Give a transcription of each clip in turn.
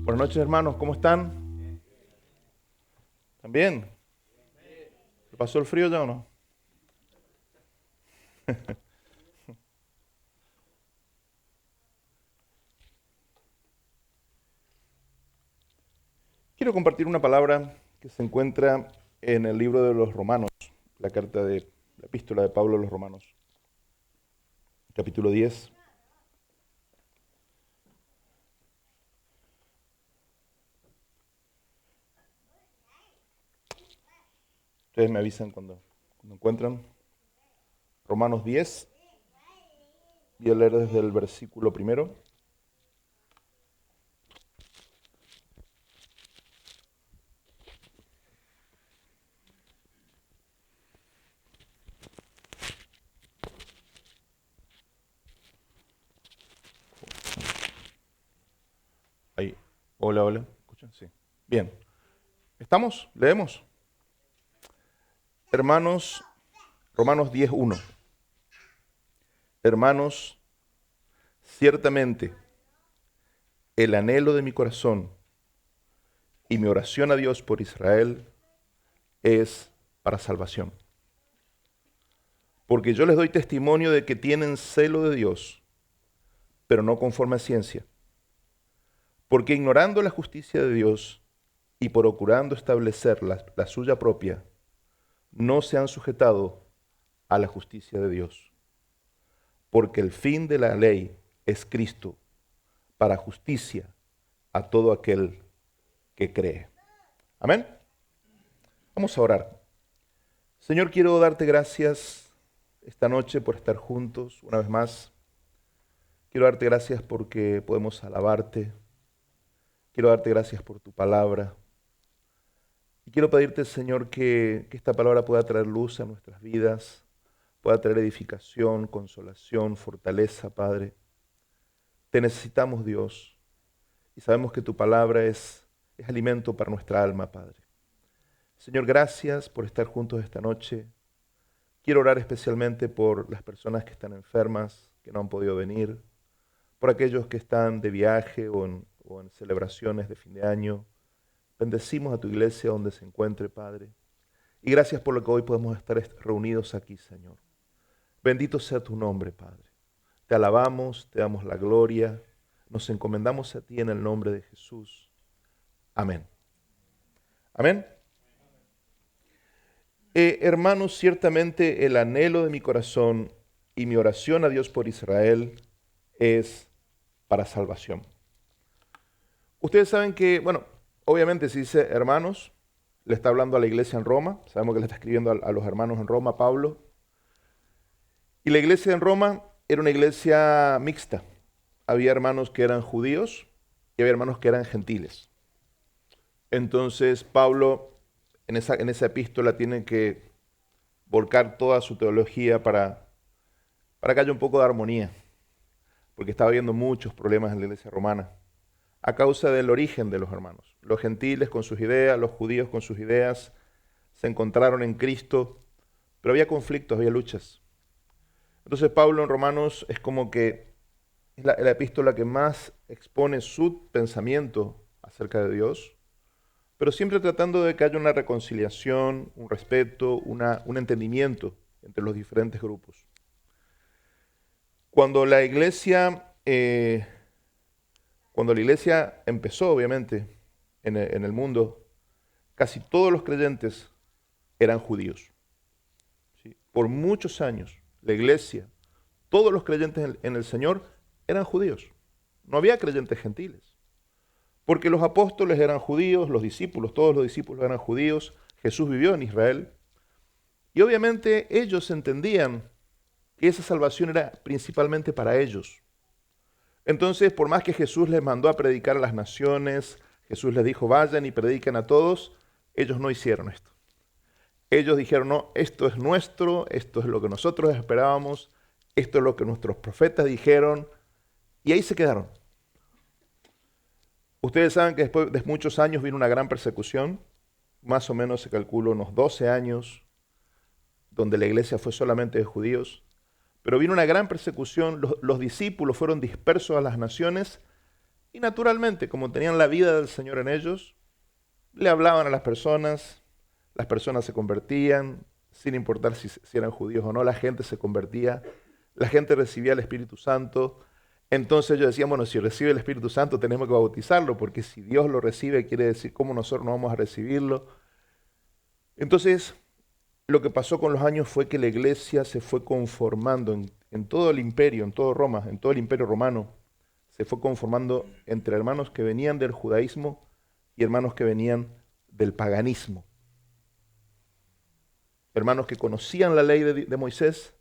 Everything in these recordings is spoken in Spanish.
Buenas noches, hermanos, ¿cómo están? ¿También? ¿Le pasó el frío ya o no? Quiero compartir una palabra que se encuentra en el libro de los Romanos, la epístola de Pablo a los Romanos, capítulo 10. Ustedes me avisan cuando encuentran. Romanos 10, voy a leer desde el versículo primero. Ahí. Hola, hola. ¿Escuchan? Sí. Bien. ¿Estamos? ¿Leemos? Hermanos, Romanos 10:1. Hermanos, ciertamente el anhelo de mi corazón y mi oración a Dios por Israel es para salvación. Porque yo les doy testimonio de que tienen celo de Dios, pero no conforme a ciencia. Porque ignorando la justicia de Dios y procurando establecer la suya propia, no se han sujetado a la justicia de Dios. Porque el fin de la ley es Cristo, para justicia a todo aquel que cree. Amén. Vamos a orar. Señor, quiero darte gracias esta noche por estar juntos una vez más. Quiero darte gracias porque podemos alabarte. Quiero darte gracias por tu palabra. Y quiero pedirte, Señor, que esta palabra pueda traer luz a nuestras vidas, pueda traer edificación, consolación, fortaleza, Padre. Te necesitamos, Dios, y sabemos que tu palabra es alimento para nuestra alma, Padre. Señor, gracias por estar juntos esta noche. Quiero orar especialmente por las personas que están enfermas, que no han podido venir, por aquellos que están de viaje o en celebraciones de fin de año. Bendecimos a tu iglesia donde se encuentre, Padre. Y gracias por lo que hoy podemos estar reunidos aquí, Señor. Bendito sea tu nombre, Padre. Te alabamos, te damos la gloria, nos encomendamos a ti en el nombre de Jesús. Amén. Amén. Hermanos, ciertamente el anhelo de mi corazón y mi oración a Dios por Israel es para salvación. Ustedes saben que, bueno, obviamente si dice hermanos, le está hablando a la iglesia en Roma. Sabemos que le está escribiendo a los hermanos en Roma, Pablo. Y la iglesia en Roma era una iglesia mixta. Había hermanos que eran judíos y había hermanos que eran gentiles. Entonces Pablo en esa epístola tiene que volcar toda su teología para que haya un poco de armonía, porque estaba habiendo muchos problemas en la iglesia romana a causa del origen de los hermanos. Los gentiles con sus ideas, los judíos con sus ideas, se encontraron en Cristo, pero había conflictos, había luchas. Entonces Pablo en Romanos es como que es la epístola que más expone su pensamiento acerca de Dios, pero siempre tratando de que haya una reconciliación, un respeto, un entendimiento entre los diferentes grupos. Cuando la iglesia empezó, obviamente, en el mundo, casi todos los creyentes eran judíos. ¿Sí? Por muchos años, la iglesia, todos los creyentes en el Señor eran judíos. No había creyentes gentiles. Porque los apóstoles eran judíos, los discípulos, todos los discípulos eran judíos, Jesús vivió en Israel. Y obviamente ellos entendían que esa salvación era principalmente para ellos. Entonces, por más que Jesús les mandó a predicar a las naciones, Jesús les dijo, vayan y prediquen a todos, ellos no hicieron esto. Ellos dijeron, no, esto es nuestro, esto es lo que nosotros esperábamos, esto es lo que nuestros profetas dijeron, y ahí se quedaron. Ustedes saben que después de muchos años vino una gran persecución, más o menos se calcula unos 12 años, donde la iglesia fue solamente de judíos, pero vino una gran persecución, los discípulos fueron dispersos a las naciones Y naturalmente, como tenían la vida del Señor en ellos, le hablaban a las personas se convertían, sin importar si eran judíos o no, la gente se convertía, la gente recibía el Espíritu Santo. Entonces ellos decían, bueno, si recibe el Espíritu Santo tenemos que bautizarlo, porque si Dios lo recibe quiere decir, ¿cómo nosotros no vamos a recibirlo? Entonces, lo que pasó con los años fue que la iglesia se fue conformando en todo el imperio, en todo Roma, en todo el imperio romano, se fue conformando entre hermanos que venían del judaísmo y hermanos que venían del paganismo. Hermanos que conocían la ley de Moisés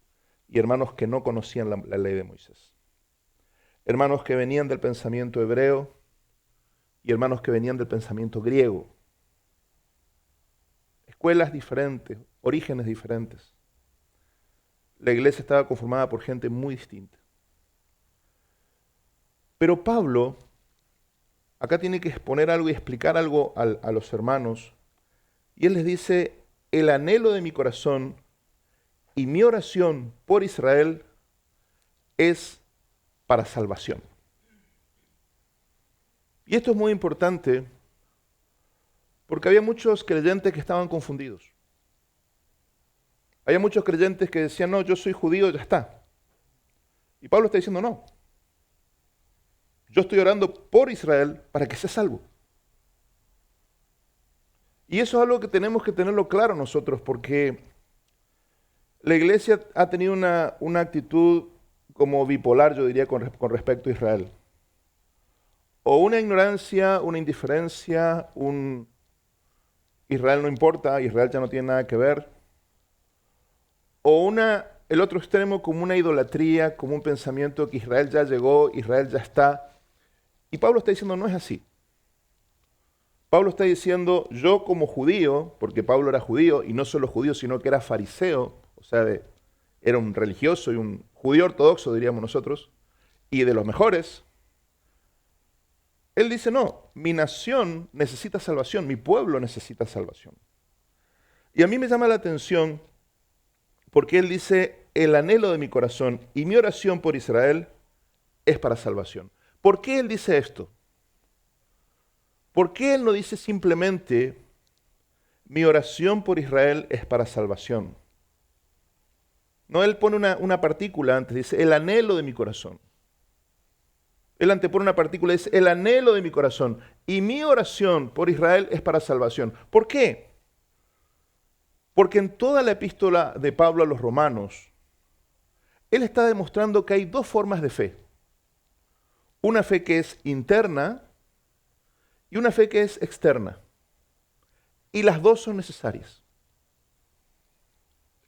y hermanos que no conocían la ley de Moisés. Hermanos que venían del pensamiento hebreo y hermanos que venían del pensamiento griego. Escuelas diferentes, orígenes diferentes. La iglesia estaba conformada por gente muy distinta. Pero Pablo acá tiene que exponer algo y explicar algo a los hermanos. Y él les dice, el anhelo de mi corazón y mi oración por Israel es para salvación. Y esto es muy importante porque había muchos creyentes que estaban confundidos. Había muchos creyentes que decían, no, yo soy judío, ya está. Y Pablo está diciendo, no. Yo estoy orando por Israel para que sea salvo. Y eso es algo que tenemos que tenerlo claro nosotros, porque la iglesia ha tenido una actitud como bipolar, yo diría, con respecto a Israel. O una ignorancia, una indiferencia, Israel no importa, Israel ya no tiene nada que ver. O el otro extremo como una idolatría, como un pensamiento que Israel ya llegó, Israel ya está. Y Pablo está diciendo, no es así. Pablo está diciendo, yo como judío, porque Pablo era judío, y no solo judío, sino que era fariseo, o sea, era un religioso y un judío ortodoxo, diríamos nosotros, y de los mejores. Él dice, no, mi nación necesita salvación, mi pueblo necesita salvación. Y a mí me llama la atención porque él dice, el anhelo de mi corazón y mi oración por Israel es para salvación. ¿Por qué él dice esto? ¿Por qué él no dice simplemente, mi oración por Israel es para salvación? No, él pone una partícula antes, dice, el anhelo de mi corazón. Él antepone una partícula y dice, el anhelo de mi corazón y mi oración por Israel es para salvación. ¿Por qué? Porque en toda la epístola de Pablo a los romanos, él está demostrando que hay dos formas de fe. Una fe que es interna y una fe que es externa. Y las dos son necesarias.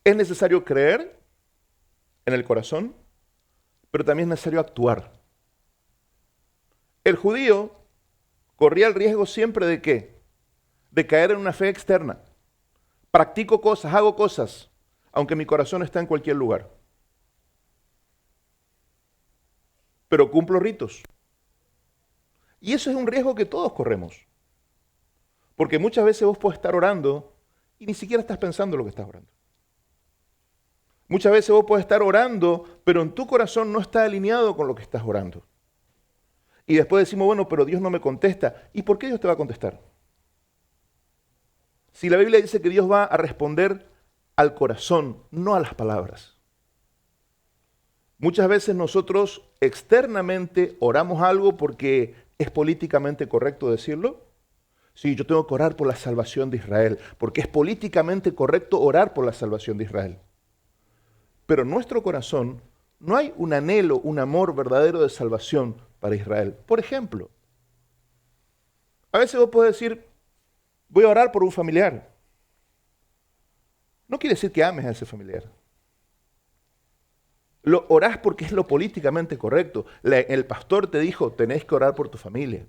Es necesario creer en el corazón, pero también es necesario actuar. El judío corría el riesgo siempre de ¿qué? De caer en una fe externa. Practico cosas, hago cosas, aunque mi corazón está en cualquier lugar. Pero cumplo ritos. Y eso es un riesgo que todos corremos. Porque muchas veces vos podés estar orando y ni siquiera estás pensando lo que estás orando. Muchas veces vos podés estar orando, pero en tu corazón no está alineado con lo que estás orando. Y después decimos, bueno, pero Dios no me contesta. ¿Y por qué Dios te va a contestar? Si la Biblia dice que Dios va a responder al corazón, no a las palabras. Muchas veces nosotros externamente oramos algo porque es políticamente correcto decirlo. Sí, yo tengo que orar por la salvación de Israel, porque es políticamente correcto orar por la salvación de Israel. Pero en nuestro corazón no hay un anhelo, un amor verdadero de salvación para Israel. Por ejemplo, a veces vos podés decir, voy a orar por un familiar. No quiere decir que ames a ese familiar. Lo orás porque es lo políticamente correcto. El pastor te dijo, tenés que orar por tu familia.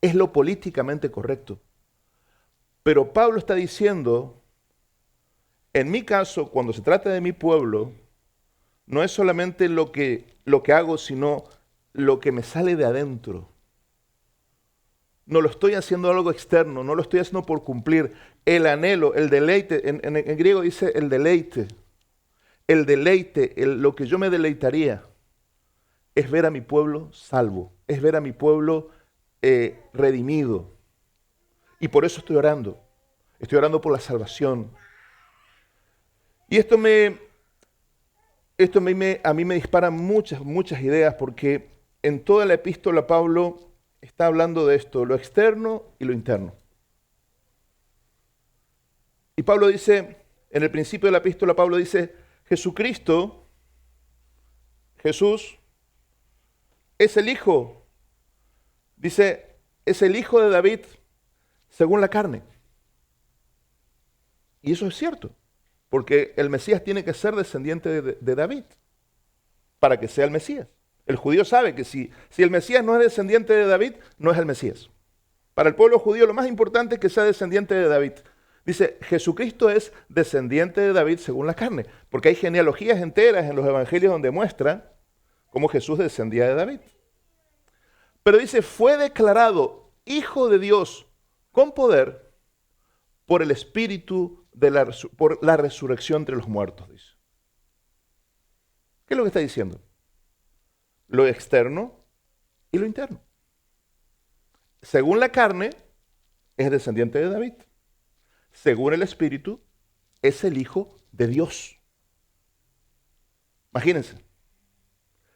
Es lo políticamente correcto. Pero Pablo está diciendo, en mi caso, cuando se trata de mi pueblo, no es solamente lo que hago, sino lo que me sale de adentro. No lo estoy haciendo algo externo, no lo estoy haciendo por cumplir. El anhelo, el deleite, en griego dice el deleite. El deleite, lo que yo me deleitaría, es ver a mi pueblo salvo, es ver a mi pueblo redimido. Y por eso estoy orando. Estoy orando por la salvación. Y a mí me dispara muchas ideas, porque en toda la epístola Pablo está hablando de esto, lo externo y lo interno. Y Pablo dice, en el principio de la epístola, Pablo dice, Jesucristo, Jesús, es el Hijo, dice, es el Hijo de David según la carne. Y eso es cierto, porque el Mesías tiene que ser descendiente de David para que sea el Mesías. El judío sabe que si el Mesías no es descendiente de David, no es el Mesías. Para el pueblo judío lo más importante es que sea descendiente de David. Dice, Jesucristo es descendiente de David según la carne, porque hay genealogías enteras en los evangelios donde muestra cómo Jesús descendía de David. Pero dice, fue declarado Hijo de Dios con poder por el Espíritu, por la resurrección entre los muertos, dice. ¿Qué es lo que está diciendo? Lo externo y lo interno. Según la carne, es descendiente de David. Según el Espíritu, es el Hijo de Dios. Imagínense.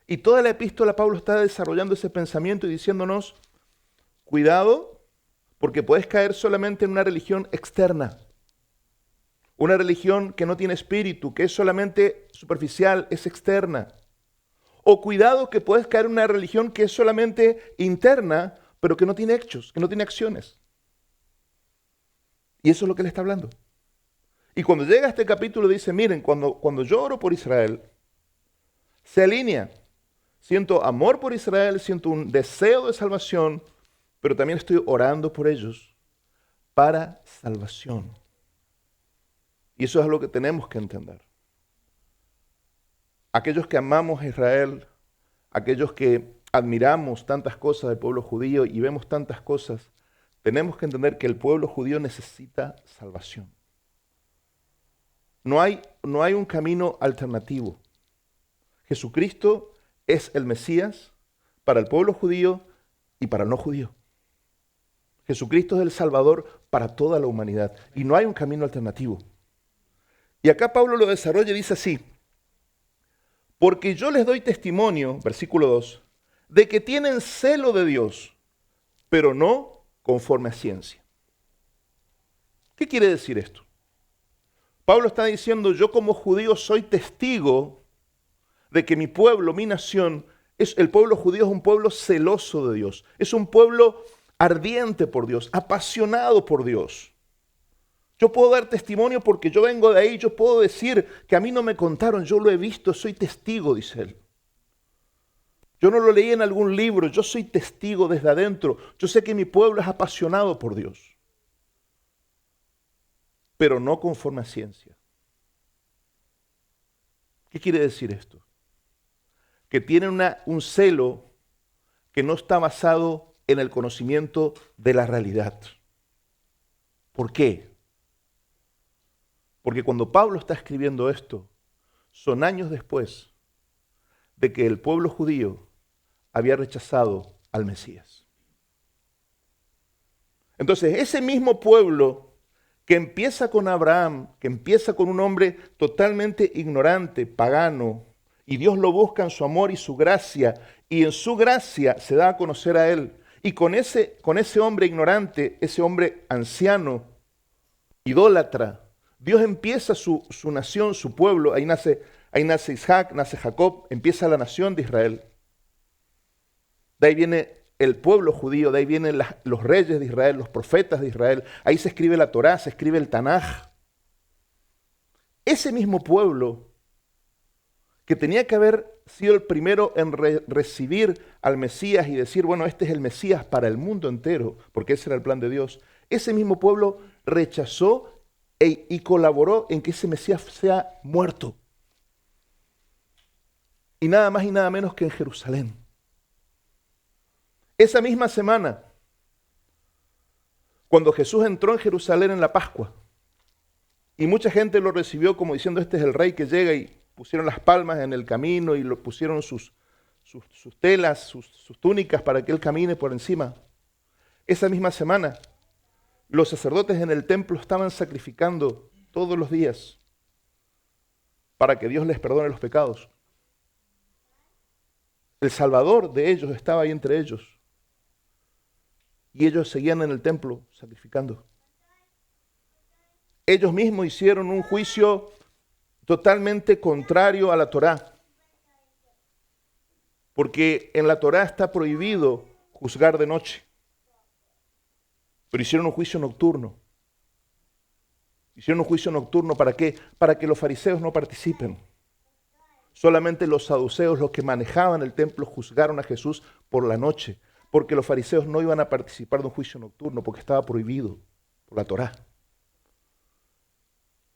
Y toda la epístola Pablo está desarrollando ese pensamiento y diciéndonos, cuidado, porque puedes caer solamente en una religión externa. Una religión que no tiene espíritu, que es solamente superficial, es externa. O cuidado que puedes caer en una religión que es solamente interna, pero que no tiene hechos, que no tiene acciones. Y eso es lo que él está hablando. Y cuando llega a este capítulo dice, miren, cuando yo oro por Israel, se alinea. Siento amor por Israel, siento un deseo de salvación, pero también estoy orando por ellos para salvación. Y eso es lo que tenemos que entender. Aquellos que amamos a Israel, aquellos que admiramos tantas cosas del pueblo judío y vemos tantas cosas, tenemos que entender que el pueblo judío necesita salvación. No hay un camino alternativo. Jesucristo es el Mesías para el pueblo judío y para el no judío. Jesucristo es el Salvador para toda la humanidad y no hay un camino alternativo. Y acá Pablo lo desarrolla y dice así, porque yo les doy testimonio, versículo 2, de que tienen celo de Dios, pero no conforme a ciencia. ¿Qué quiere decir esto? Pablo está diciendo, yo como judío soy testigo de que mi pueblo, mi nación, el pueblo judío es un pueblo celoso de Dios, es un pueblo ardiente por Dios, apasionado por Dios. Yo puedo dar testimonio porque yo vengo de ahí, yo puedo decir que a mí no me contaron, yo lo he visto, soy testigo, dice él. Yo no lo leí en algún libro, yo soy testigo desde adentro. Yo sé que mi pueblo es apasionado por Dios, pero no conforme a ciencia. ¿Qué quiere decir esto? Que tienen un celo que no está basado en el conocimiento de la realidad. ¿Por qué? Porque cuando Pablo está escribiendo esto, son años después de que el pueblo judío había rechazado al Mesías. Entonces, ese mismo pueblo que empieza con Abraham, que empieza con un hombre totalmente ignorante, pagano, y Dios lo busca en su amor y su gracia, y en su gracia se da a conocer a él. Y con ese hombre ignorante, ese hombre anciano, idólatra, Dios empieza su nación, su pueblo, ahí nace Isaac, nace Jacob, empieza la nación de Israel. De ahí viene el pueblo judío, de ahí vienen los reyes de Israel, los profetas de Israel, ahí se escribe la Torá, se escribe el Tanaj. Ese mismo pueblo que tenía que haber sido el primero en recibir al Mesías y decir, bueno, este es el Mesías para el mundo entero, porque ese era el plan de Dios, ese mismo pueblo rechazó y colaboró en que ese Mesías sea muerto. Y nada más y nada menos que en Jerusalén. Esa misma semana, cuando Jesús entró en Jerusalén en la Pascua, y mucha gente lo recibió como diciendo, este es el rey que llega, y pusieron las palmas en el camino y lo pusieron sus telas, sus túnicas para que él camine por encima. Esa misma semana, los sacerdotes en el templo estaban sacrificando todos los días para que Dios les perdone los pecados. El Salvador de ellos estaba ahí entre ellos. Y ellos seguían en el templo sacrificando. Ellos mismos hicieron un juicio totalmente contrario a la Torá. Porque en la Torá está prohibido juzgar de noche. Pero hicieron un juicio nocturno. Hicieron un juicio nocturno, ¿para qué? Para que los fariseos no participen. Solamente los saduceos, los que manejaban el templo, juzgaron a Jesús por la noche, porque los fariseos no iban a participar de un juicio nocturno, porque estaba prohibido por la Torá.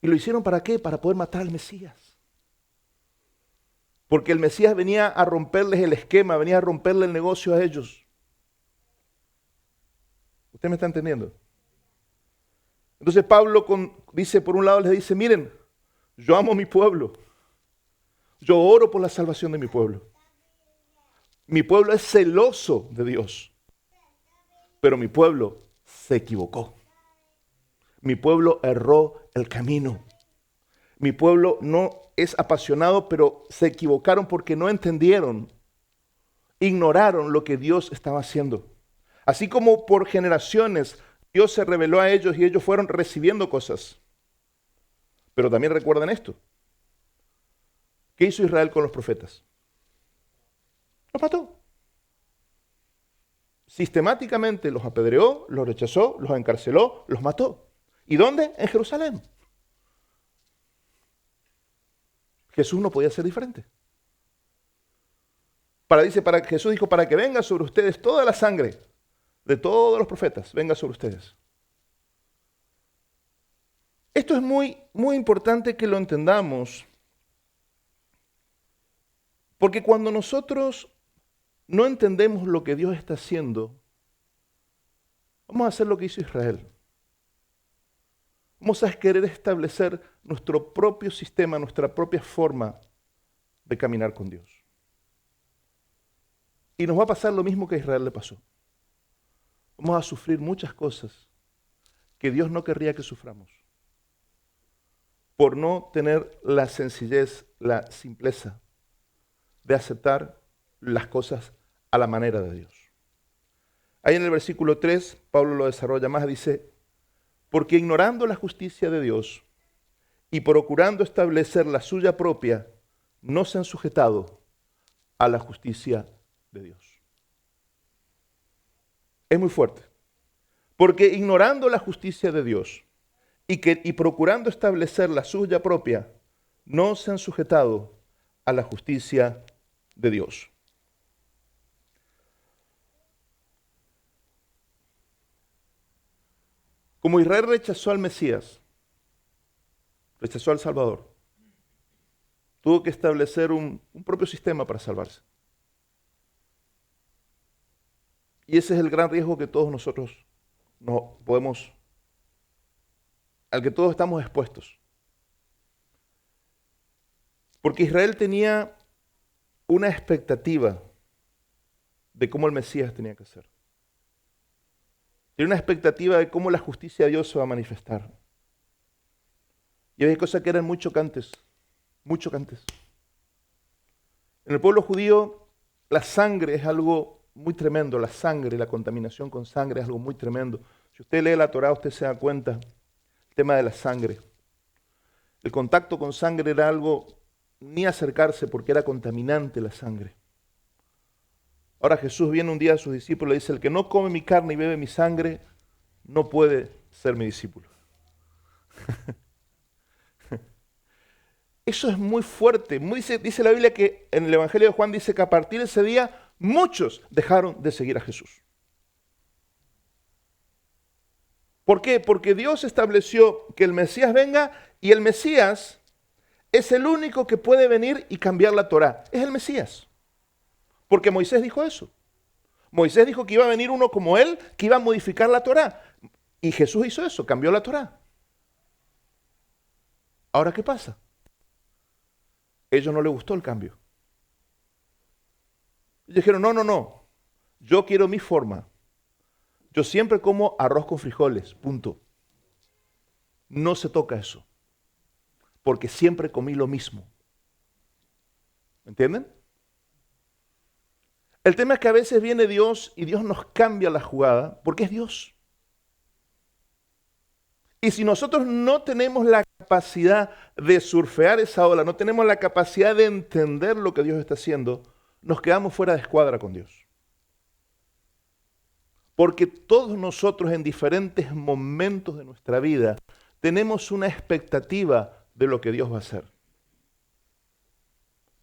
¿Y lo hicieron para qué? Para poder matar al Mesías. Porque el Mesías venía a romperles el esquema, venía a romperle el negocio a ellos. ¿Usted me está entendiendo? Entonces Pablo dice, por un lado les dice, miren, yo amo a mi pueblo. Yo oro por la salvación de mi pueblo. Mi pueblo es celoso de Dios. Pero mi pueblo se equivocó. Mi pueblo erró el camino. Mi pueblo no es apasionado, pero se equivocaron porque no entendieron, ignoraron lo que Dios estaba haciendo. Así como por generaciones Dios se reveló a ellos y ellos fueron recibiendo cosas. Pero también recuerden esto. ¿Qué hizo Israel con los profetas? Los mató. Sistemáticamente los apedreó, los rechazó, los encarceló, los mató. ¿Y dónde? En Jerusalén. Jesús no podía ser diferente. Jesús dijo, para que venga sobre ustedes toda la sangre de todos los profetas, venga sobre ustedes. Esto es muy, muy importante que lo entendamos, porque cuando nosotros no entendemos lo que Dios está haciendo, vamos a hacer lo que hizo Israel. Vamos a querer establecer nuestro propio sistema, nuestra propia forma de caminar con Dios. Y nos va a pasar lo mismo que a Israel le pasó. Vamos a sufrir muchas cosas que Dios no querría que suframos. Por no tener la sencillez, la simpleza de aceptar las cosas a la manera de Dios. Ahí en el versículo 3, Pablo lo desarrolla más, dice, porque ignorando la justicia de Dios y procurando establecer la suya propia, no se han sujetado a la justicia de Dios. Es muy fuerte. Porque ignorando la justicia de Dios y procurando establecer la suya propia, no se han sujetado a la justicia de Dios. Como Israel rechazó al Mesías, rechazó al Salvador, tuvo que establecer un propio sistema para salvarse. Y ese es el gran riesgo que todos nosotros al que todos estamos expuestos. Porque Israel tenía una expectativa de cómo el Mesías tenía que ser. Tenía una expectativa de cómo la justicia de Dios se va a manifestar. Y había cosas que eran muy chocantes, muy chocantes. En el pueblo judío, la sangre es algo muy tremendo. La sangre, la contaminación con sangre es algo muy tremendo. Si usted lee la Torá, usted se da cuenta el tema de la sangre. El contacto con sangre era algo, ni acercarse porque era contaminante la sangre. Ahora Jesús viene un día a sus discípulos y le dice, el que no come mi carne y bebe mi sangre, no puede ser mi discípulo. Eso es muy fuerte. Dice la Biblia que en el Evangelio de Juan dice que a partir de ese día muchos dejaron de seguir a Jesús. ¿Por qué? Porque Dios estableció que el Mesías venga y el Mesías es el único que puede venir y cambiar la Torá. Es el Mesías. Porque Moisés dijo eso. Moisés dijo que iba a venir uno como él, que iba a modificar la Torá. Y Jesús hizo eso, cambió la Torá. Ahora, ¿qué pasa? A ellos no les gustó el cambio. Ellos dijeron, no, yo quiero mi forma. Yo siempre como arroz con frijoles, punto. No se toca eso, porque siempre comí lo mismo. ¿Me entienden? El tema es que a veces viene Dios y Dios nos cambia la jugada, porque es Dios. Y si nosotros no tenemos la capacidad de surfear esa ola, no tenemos la capacidad de entender lo que Dios está haciendo, nos quedamos fuera de escuadra con Dios. Porque todos nosotros en diferentes momentos de nuestra vida tenemos una expectativa de lo que Dios va a hacer.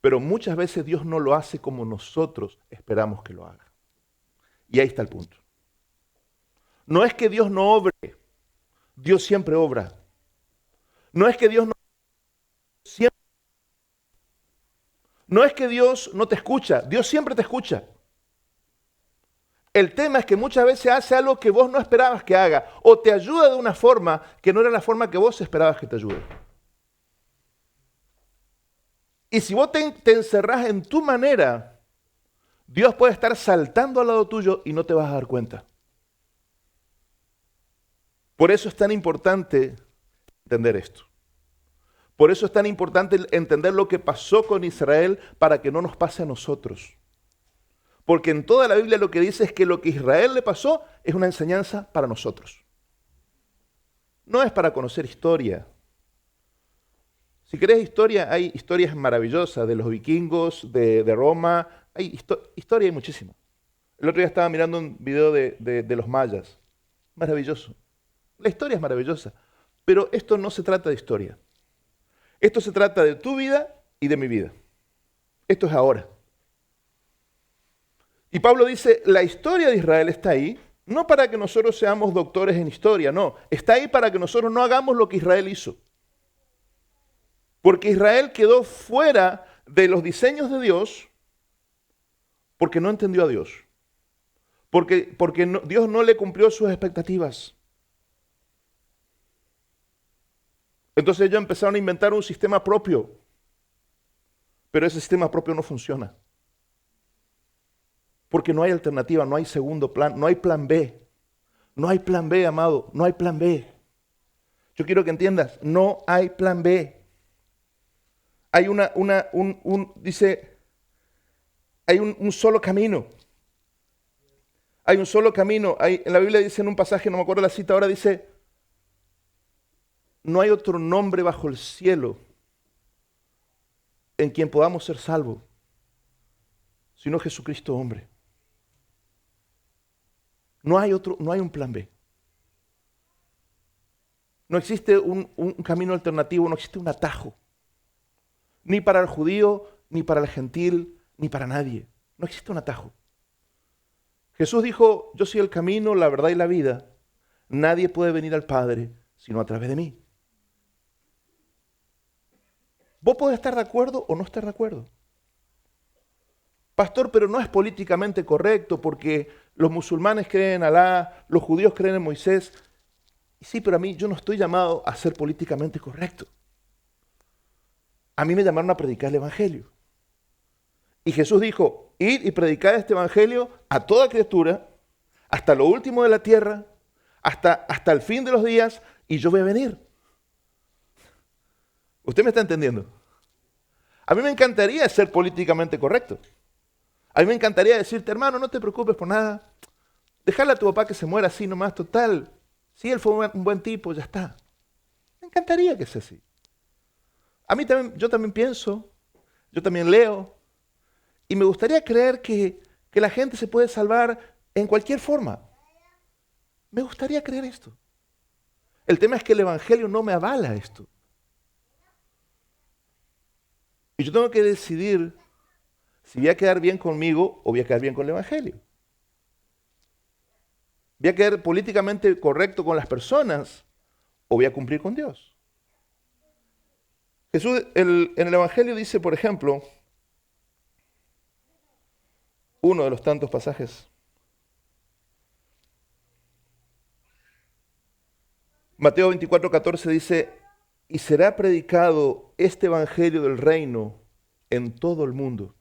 Pero muchas veces Dios no lo hace como nosotros esperamos que lo haga. Y ahí está el punto. No es que Dios no obre, Dios siempre obra. No es que Dios no siempre, no es que Dios no te escucha, Dios siempre te escucha. El tema es que muchas veces hace algo que vos no esperabas que haga o te ayuda de una forma que no era la forma que vos esperabas que te ayude. Y si vos te encerrás en tu manera, Dios puede estar saltando al lado tuyo y no te vas a dar cuenta. Por eso es tan importante entender esto. Por eso es tan importante entender lo que pasó con Israel para que no nos pase a nosotros. Porque en toda la Biblia lo que dice es que lo que a Israel le pasó es una enseñanza para nosotros. No es para conocer historia. Si querés historia, hay historias maravillosas de los vikingos, de Roma. Historia hay muchísima. El otro día estaba mirando un video de los mayas. Maravilloso. La historia es maravillosa. Pero esto no se trata de historia. Esto se trata de tu vida y de mi vida. Esto es ahora. Y Pablo dice, la historia de Israel está ahí, no para que nosotros seamos doctores en historia, no. Está ahí para que nosotros no hagamos lo que Israel hizo. Porque Israel quedó fuera de los diseños de Dios porque no entendió a Dios. Porque Dios no le cumplió sus expectativas. Entonces ellos empezaron a inventar un sistema propio. Pero ese sistema propio no funciona. Porque no hay alternativa, no hay segundo plan, no hay plan B. No hay plan B, amado, no hay plan B. Yo quiero que entiendas, no hay plan B. Hay hay un solo camino. Hay un solo camino. En la Biblia dice en un pasaje, no me acuerdo la cita ahora, dice, no hay otro nombre bajo el cielo en quien podamos ser salvos, sino Jesucristo hombre. No hay un plan B. No existe un camino alternativo, no existe un atajo. Ni para el judío, ni para el gentil, ni para nadie. No existe un atajo. Jesús dijo, yo soy el camino, la verdad y la vida. Nadie puede venir al Padre sino a través de mí. Vos podés estar de acuerdo o no estar de acuerdo. Pastor, pero no es políticamente correcto porque los musulmanes creen en Alá, los judíos creen en Moisés. Sí, pero yo no estoy llamado a ser políticamente correcto. A mí me llamaron a predicar el Evangelio. Y Jesús dijo, id y predicad este Evangelio a toda criatura, hasta lo último de la tierra, hasta el fin de los días, y yo voy a venir. ¿Usted me está entendiendo? A mí me encantaría ser políticamente correcto. A mí me encantaría decirte, hermano, no te preocupes por nada. Dejarle a tu papá que se muera así nomás, total. Si él fue un buen tipo, ya está. Me encantaría que sea así. A mí también, yo también pienso, yo también leo, y me gustaría creer que la gente se puede salvar en cualquier forma. Me gustaría creer esto. El tema es que el Evangelio no me avala esto. Y yo tengo que decidir si voy a quedar bien conmigo o voy a quedar bien con el Evangelio. ¿Voy a quedar políticamente correcto con las personas o voy a cumplir con Dios? Jesús en el Evangelio dice, por ejemplo, uno de los tantos pasajes, Mateo 24:14 dice, y será predicado este Evangelio del reino en todo el mundo,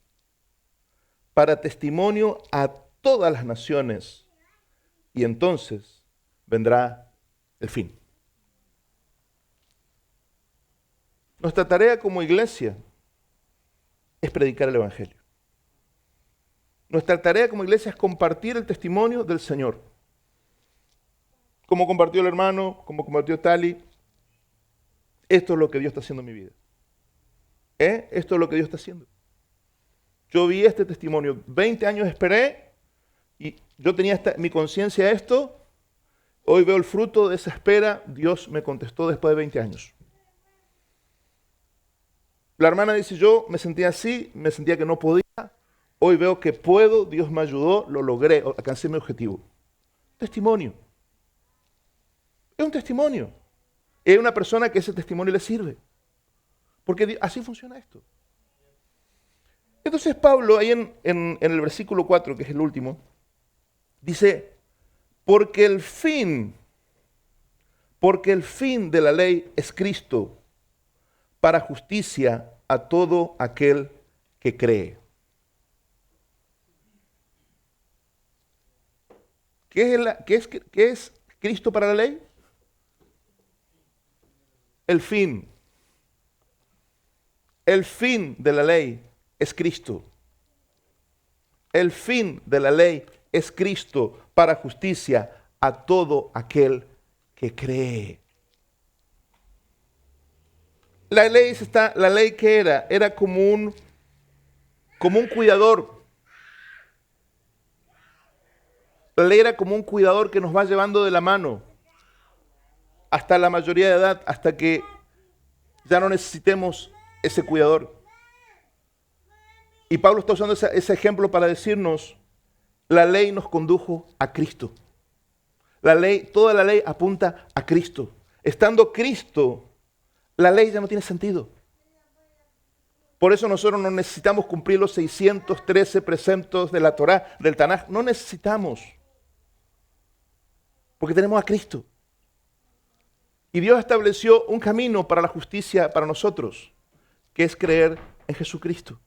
para testimonio a todas las naciones, y entonces vendrá el fin. Nuestra tarea como iglesia es predicar el Evangelio. Nuestra tarea como iglesia es compartir el testimonio del Señor. Como compartió el hermano, como compartió Tali, esto es lo que Dios está haciendo en mi vida. Esto es lo que Dios está haciendo. Yo vi este testimonio, 20 años esperé y yo tenía mi conciencia esto, hoy veo el fruto de esa espera, Dios me contestó después de 20 años. La hermana dice, yo me sentía así, me sentía que no podía, hoy veo que puedo, Dios me ayudó, lo logré, alcancé mi objetivo. Testimonio. Es un testimonio. Es una persona que ese testimonio le sirve. Porque así funciona esto. Entonces Pablo, ahí en el versículo 4, que es el último, dice, porque el fin de la ley es Cristo, para justicia a todo aquel que cree. ¿Qué es Cristo para la ley? El fin. El fin de la ley es Cristo. El fin de la ley es Cristo para justicia a todo aquel que cree. La ley que era como un cuidador. La ley era como un cuidador que nos va llevando de la mano hasta la mayoría de edad, hasta que ya no necesitemos ese cuidador. Y Pablo está usando ese ejemplo para decirnos, la ley nos condujo a Cristo. Toda la ley apunta a Cristo. Estando Cristo, la ley ya no tiene sentido. Por eso nosotros no necesitamos cumplir los 613 preceptos de la Torá, del Tanaj. No necesitamos. Porque tenemos a Cristo. Y Dios estableció un camino para la justicia para nosotros, que es creer en Jesucristo.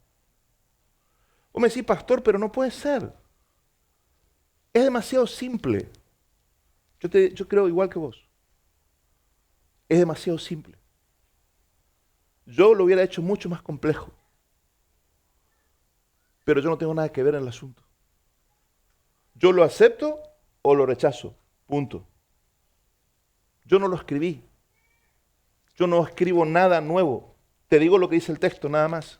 Vos me decís, pastor, pero no puede ser. Es demasiado simple. Yo creo igual que vos. Es demasiado simple. Yo lo hubiera hecho mucho más complejo. Pero yo no tengo nada que ver en el asunto. Yo lo acepto o lo rechazo. Punto. Yo no lo escribí. Yo no escribo nada nuevo. Te digo lo que dice el texto, nada más.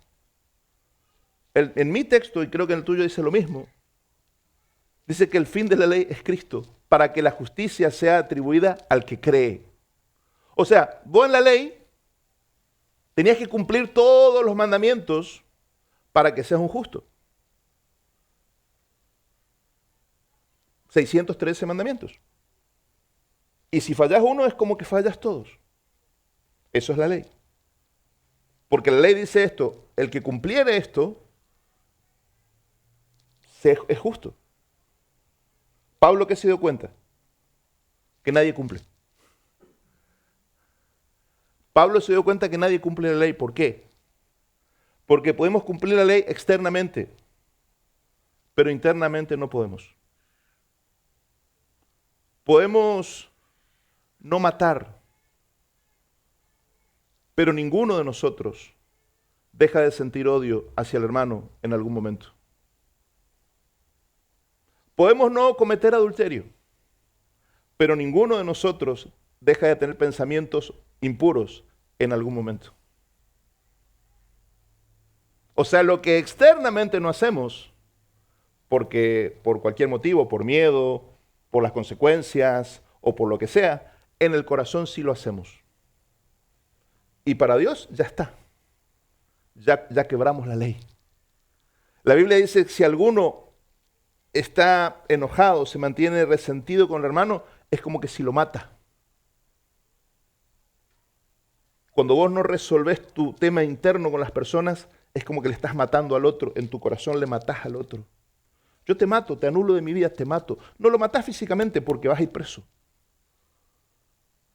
En mi texto, y creo que en el tuyo dice lo mismo, dice que el fin de la ley es Cristo, para que la justicia sea atribuida al que cree. O sea, vos en la ley tenías que cumplir todos los mandamientos para que seas un justo. 613 mandamientos. Y si fallas uno es como que fallas todos. Eso es la ley. Porque la ley dice esto, el que cumpliere esto es justo. Pablo, ¿qué se dio cuenta? Que nadie cumple. Pablo se dio cuenta que nadie cumple la ley. ¿Por qué? Porque podemos cumplir la ley externamente, pero internamente no podemos. Podemos no matar, pero ninguno de nosotros deja de sentir odio hacia el hermano en algún momento. Podemos no cometer adulterio, pero ninguno de nosotros deja de tener pensamientos impuros en algún momento. O sea, lo que externamente no hacemos, porque por cualquier motivo, por miedo, por las consecuencias o por lo que sea, en el corazón sí lo hacemos. Y para Dios ya está. Ya quebramos la ley. La Biblia dice que si alguno está enojado, se mantiene resentido con el hermano, es como que si lo mata. Cuando vos no resolvés tu tema interno con las personas, es como que le estás matando al otro. En tu corazón le matás al otro. Yo te mato, te anulo de mi vida, te mato. No lo matás físicamente porque vas a ir preso.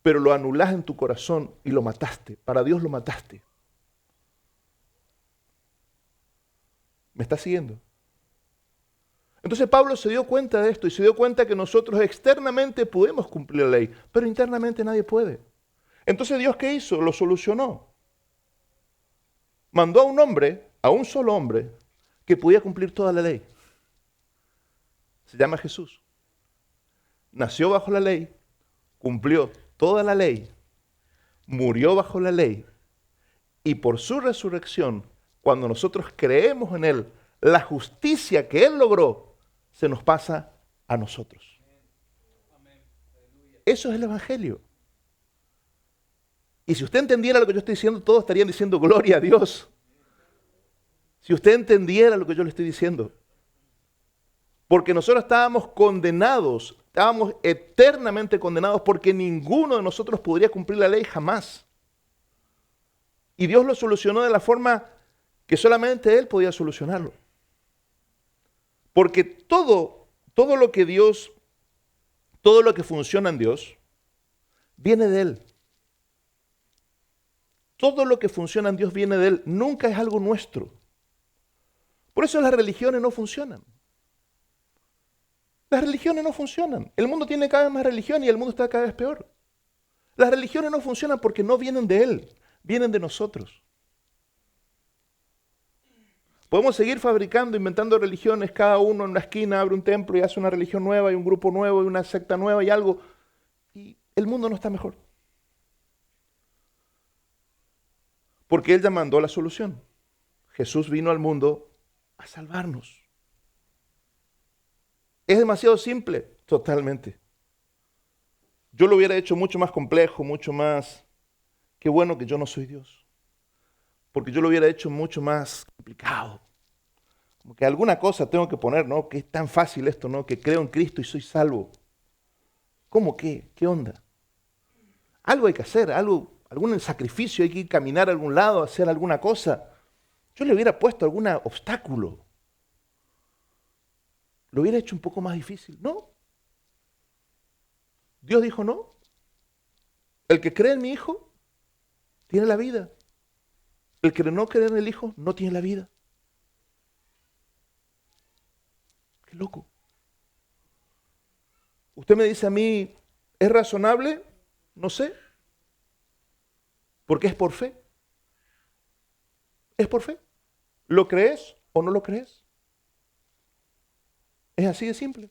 Pero lo anulás en tu corazón y lo mataste. Para Dios lo mataste. ¿Me estás siguiendo? Entonces Pablo se dio cuenta de esto y se dio cuenta que nosotros externamente podemos cumplir la ley, pero internamente nadie puede. Entonces Dios, ¿qué hizo? Lo solucionó. Mandó a un hombre, a un solo hombre, que podía cumplir toda la ley. Se llama Jesús. Nació bajo la ley, cumplió toda la ley, murió bajo la ley, y por su resurrección, cuando nosotros creemos en Él, la justicia que Él logró se nos pasa a nosotros. Eso es el Evangelio. Y si usted entendiera lo que yo estoy diciendo, todos estarían diciendo gloria a Dios. Si usted entendiera lo que yo le estoy diciendo. Porque nosotros estábamos condenados, estábamos eternamente condenados porque ninguno de nosotros podría cumplir la ley jamás. Y Dios lo solucionó de la forma que solamente Él podía solucionarlo. Porque todo lo que Dios, todo lo que funciona en Dios, viene de Él. Todo lo que funciona en Dios viene de Él, nunca es algo nuestro. Por eso las religiones no funcionan. Las religiones no funcionan. El mundo tiene cada vez más religión y el mundo está cada vez peor. Las religiones no funcionan porque no vienen de Él, vienen de nosotros. Podemos seguir fabricando, inventando religiones, cada uno en una esquina abre un templo y hace una religión nueva y un grupo nuevo y una secta nueva y algo. Y el mundo no está mejor. Porque Él ya mandó la solución. Jesús vino al mundo a salvarnos. ¿Es demasiado simple? Totalmente. Yo lo hubiera hecho mucho más complejo, mucho más... Qué bueno que yo no soy Dios. Porque yo lo hubiera hecho mucho más complicado. Como que alguna cosa tengo que poner, ¿no? Que es tan fácil esto, ¿no? Que creo en Cristo y soy salvo. ¿Cómo qué? ¿Qué onda? Algo hay que hacer, algún sacrificio, hay que ir caminar a algún lado, hacer alguna cosa. Yo le hubiera puesto algún obstáculo. Lo hubiera hecho un poco más difícil. No. Dios dijo no. El que cree en mi Hijo tiene la vida. El que no cree en el Hijo no tiene la vida. Qué loco. Usted me dice a mí, ¿es razonable? No sé. Porque es por fe. Es por fe. ¿Lo crees o no lo crees? Es así de simple.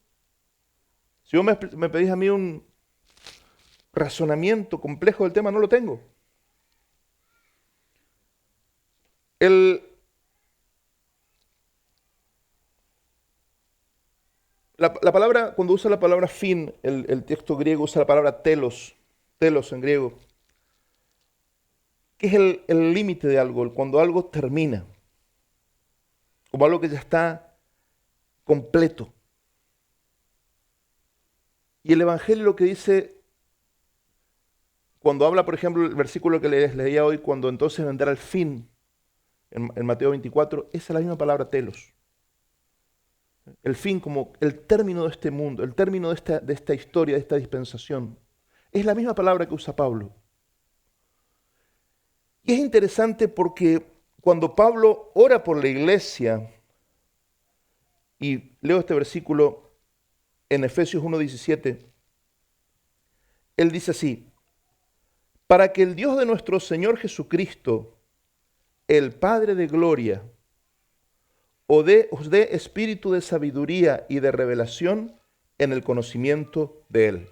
Si vos me pedís a mí un razonamiento complejo del tema, no lo tengo. La palabra, cuando usa la palabra fin, el texto griego usa la palabra telos en griego, que es el límite de algo, cuando algo termina, como algo que ya está completo. Y el Evangelio lo que dice, cuando habla, por ejemplo, el versículo que les leía hoy, cuando entonces vendrá el fin, en Mateo 24, esa es la misma palabra telos. El fin como el término de este mundo, el término de esta historia, de esta dispensación. Es la misma palabra que usa Pablo. Y es interesante porque cuando Pablo ora por la iglesia, y leo este versículo en Efesios 1:17, él dice así: para que el Dios de nuestro Señor Jesucristo, el Padre de gloria, os dé espíritu de sabiduría y de revelación en el conocimiento de Él.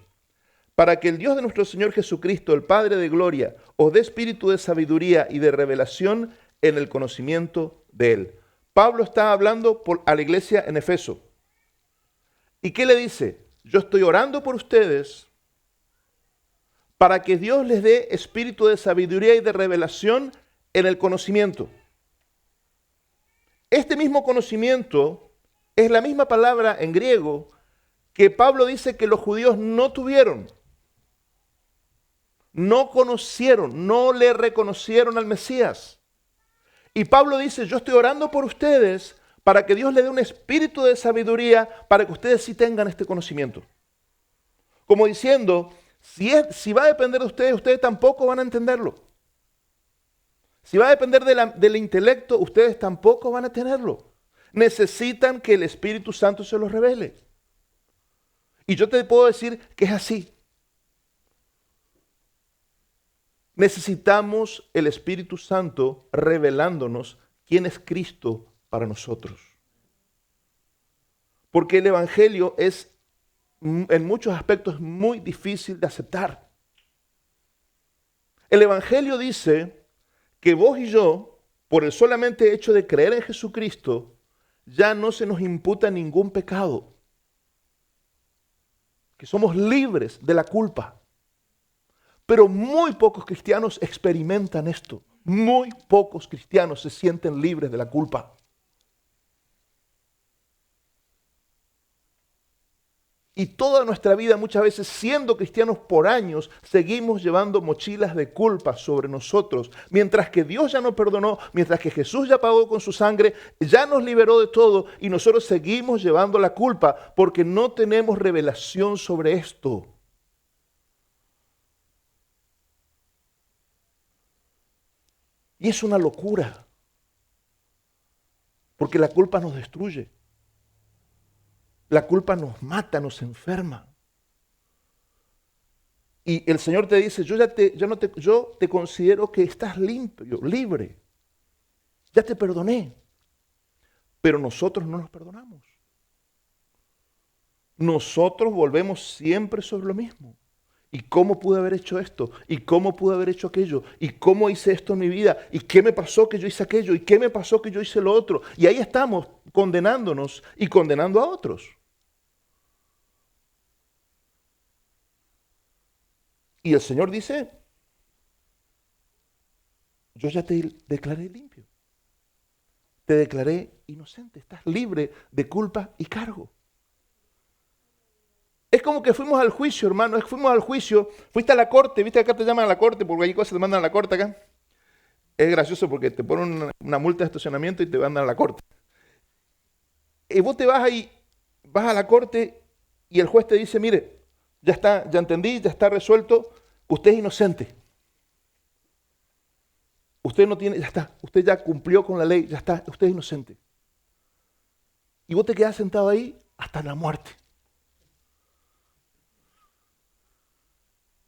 Para que el Dios de nuestro Señor Jesucristo, el Padre de gloria, os dé espíritu de sabiduría y de revelación en el conocimiento de Él. Pablo está hablando a la iglesia en Efeso. ¿Y qué le dice? Yo estoy orando por ustedes para que Dios les dé espíritu de sabiduría y de revelación en el conocimiento. Este mismo conocimiento es la misma palabra en griego que Pablo dice que los judíos no tuvieron, no conocieron, no le reconocieron al Mesías. Y Pablo dice, yo estoy orando por ustedes para que Dios les dé un espíritu de sabiduría para que ustedes sí tengan este conocimiento. Como diciendo, si va a depender de ustedes, ustedes tampoco van a entenderlo. Si va a depender del intelecto, ustedes tampoco van a tenerlo. Necesitan que el Espíritu Santo se los revele. Y yo te puedo decir que es así. Necesitamos el Espíritu Santo revelándonos quién es Cristo para nosotros. Porque el Evangelio es en muchos aspectos muy difícil de aceptar. El Evangelio dice que vos y yo, por el solamente hecho de creer en Jesucristo, ya no se nos imputa ningún pecado. Que somos libres de la culpa. Pero muy pocos cristianos experimentan esto. Muy pocos cristianos se sienten libres de la culpa. Y toda nuestra vida, muchas veces siendo cristianos por años, seguimos llevando mochilas de culpa sobre nosotros. Mientras que Dios ya nos perdonó, mientras que Jesús ya pagó con su sangre, ya nos liberó de todo y nosotros seguimos llevando la culpa porque no tenemos revelación sobre esto. Y es una locura, porque la culpa nos destruye. La culpa nos mata, nos enferma. Y el Señor te dice, yo te considero que estás limpio, libre. Ya te perdoné. Pero nosotros no nos perdonamos. Nosotros volvemos siempre sobre lo mismo. ¿Y cómo pude haber hecho esto? ¿Y cómo pude haber hecho aquello? ¿Y cómo hice esto en mi vida? ¿Y qué me pasó que yo hice aquello? ¿Y qué me pasó que yo hice lo otro? Y ahí estamos condenándonos y condenando a otros. Y el Señor dice, yo ya te declaré limpio. Te declaré inocente. Estás libre de culpa y cargo. Es como que fuimos al juicio, hermano. Fuimos al juicio, fuiste a la corte. ¿Viste que acá te llaman a la corte? Porque hay cosas que te mandan a la corte acá. Es gracioso porque te ponen una multa de estacionamiento y te mandan a la corte. Y vos te vas ahí, vas a la corte y el juez te dice, mire, ya está, ya entendí, ya está resuelto. Usted es inocente. Usted no tiene, ya está. Usted ya cumplió con la ley, ya está. Usted es inocente. Y vos te quedás sentado ahí hasta la muerte.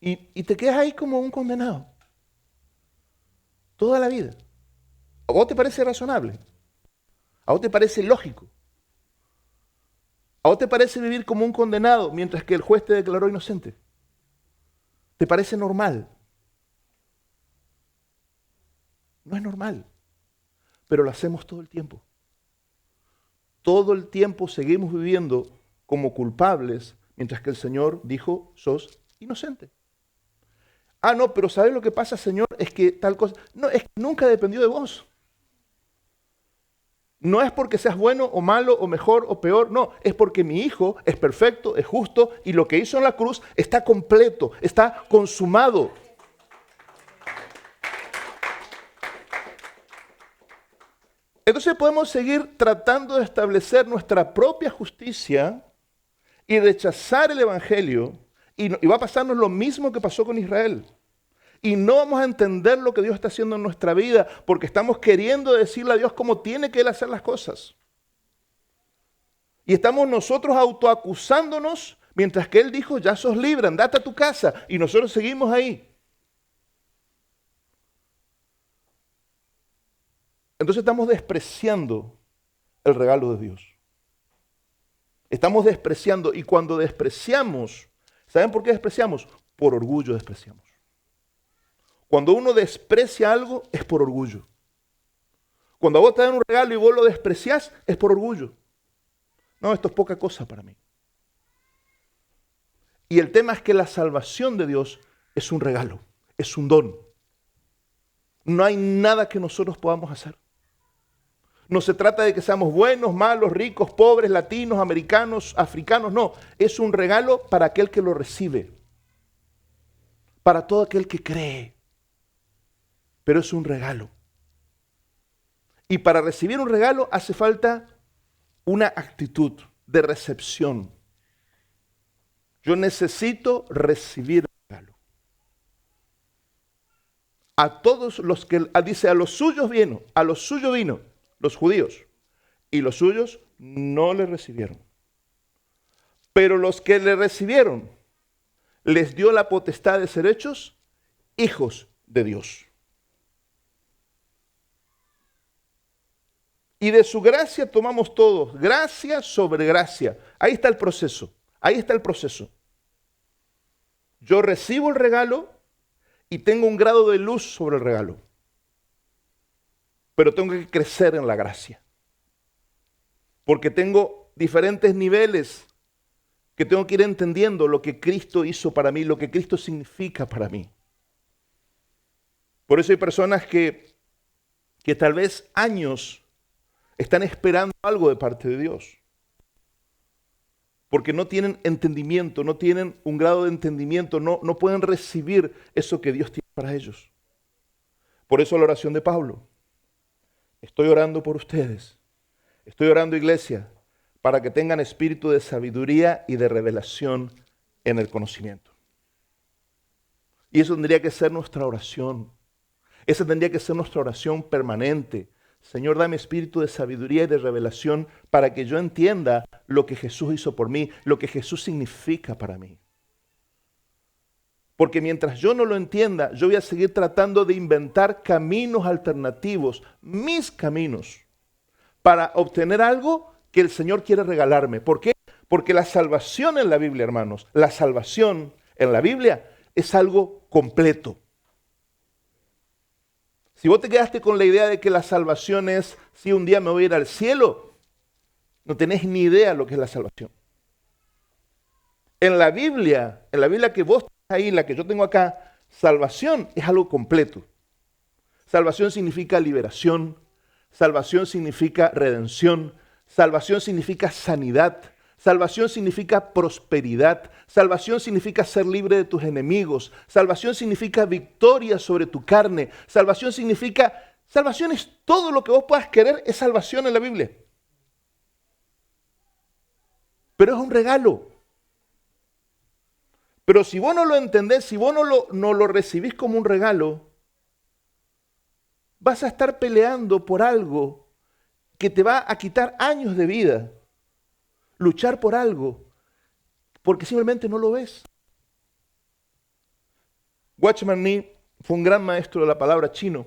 Y te quedas ahí como un condenado. Toda la vida. ¿A vos te parece razonable? ¿A vos te parece lógico? ¿A vos te parece vivir como un condenado mientras que el juez te declaró inocente? ¿Te parece normal? No es normal, pero lo hacemos todo el tiempo. Todo el tiempo seguimos viviendo como culpables, mientras que el Señor dijo, sos inocente. Ah, no, pero ¿sabes lo que pasa, Señor? Es que tal cosa... No, es que nunca dependió de vos. No es porque seas bueno o malo o mejor o peor, no, es porque mi hijo es perfecto, es justo y lo que hizo en la cruz está completo, está consumado. Entonces podemos seguir tratando de establecer nuestra propia justicia y rechazar el Evangelio y va a pasarnos lo mismo que pasó con Israel. Y no vamos a entender lo que Dios está haciendo en nuestra vida porque estamos queriendo decirle a Dios cómo tiene que Él hacer las cosas. Y estamos nosotros autoacusándonos mientras que Él dijo, ya sos libre, andate a tu casa. Y nosotros seguimos ahí. Entonces estamos despreciando el regalo de Dios. Estamos despreciando y cuando despreciamos, ¿saben por qué despreciamos? Por orgullo despreciamos. Cuando uno desprecia algo es por orgullo. Cuando a vos te dan un regalo y vos lo despreciás es por orgullo. No, esto es poca cosa para mí. Y el tema es que la salvación de Dios es un regalo, es un don. No hay nada que nosotros podamos hacer. No se trata de que seamos buenos, malos, ricos, pobres, latinos, americanos, africanos, no. Es un regalo para aquel que lo recibe, para todo aquel que cree. Pero es un regalo. Y para recibir un regalo hace falta una actitud de recepción. Yo necesito recibir el regalo. A todos los que, dice, a los suyos vino, los judíos, y los suyos no le recibieron. Pero los que le recibieron, les dio la potestad de ser hechos hijos de Dios. Y de su gracia tomamos todos, gracia sobre gracia. Ahí está el proceso, ahí está el proceso. Yo recibo el regalo y tengo un grado de luz sobre el regalo. Pero tengo que crecer en la gracia. Porque tengo diferentes niveles que tengo que ir entendiendo lo que Cristo hizo para mí, lo que Cristo significa para mí. Por eso hay personas que tal vez años están esperando algo de parte de Dios. Porque no tienen entendimiento, no tienen un grado de entendimiento, no pueden recibir eso que Dios tiene para ellos. Por eso la oración de Pablo. Estoy orando por ustedes. Estoy orando, iglesia, para que tengan espíritu de sabiduría y de revelación en el conocimiento. Y eso tendría que ser nuestra oración. Esa tendría que ser nuestra oración permanente. Señor, dame espíritu de sabiduría y de revelación para que yo entienda lo que Jesús hizo por mí, lo que Jesús significa para mí. Porque mientras yo no lo entienda, yo voy a seguir tratando de inventar caminos alternativos, mis caminos, para obtener algo que el Señor quiere regalarme. ¿Por qué? Porque la salvación en la Biblia, hermanos, la salvación en la Biblia es algo completo. Si vos te quedaste con la idea de que la salvación es, si un día me voy a ir al cielo, no tenés ni idea de lo que es la salvación. En la Biblia que vos tenés ahí, la que yo tengo acá, salvación es algo completo. Salvación significa liberación, salvación significa redención, salvación significa sanidad, salvación significa prosperidad, salvación significa ser libre de tus enemigos, salvación significa victoria sobre tu carne, salvación es todo lo que vos puedas querer, es salvación en la Biblia. Pero es un regalo. Pero si vos no lo entendés, si vos no lo recibís como un regalo, vas a estar peleando por algo que te va a quitar años de vida. Luchar por algo, porque simplemente no lo ves. Watchman Nee fue un gran maestro de la palabra chino.